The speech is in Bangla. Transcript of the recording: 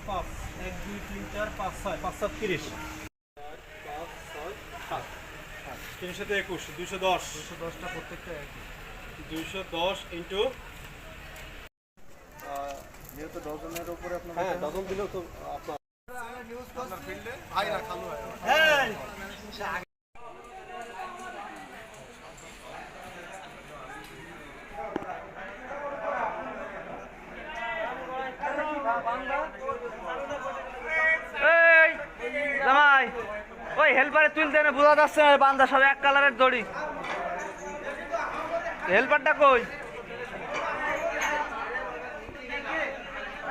5 1 2 3 4 5 6 5 7 30 5 6 7 321 210 210টা প্রত্যেকটা একই 210 ইনটু যেহেতু ডজনের উপরে আপনার হ্যাঁ ডজন দিলেও তো আপনার আপনার ফিল্ডে ভাইরা খালু হয় হ্যাঁ জামাই ওই হেল্পারে তুলতে না বোঝা যাচ্ছে না বান্দা সব এক কালারের দড়ি হেল্পারটা কই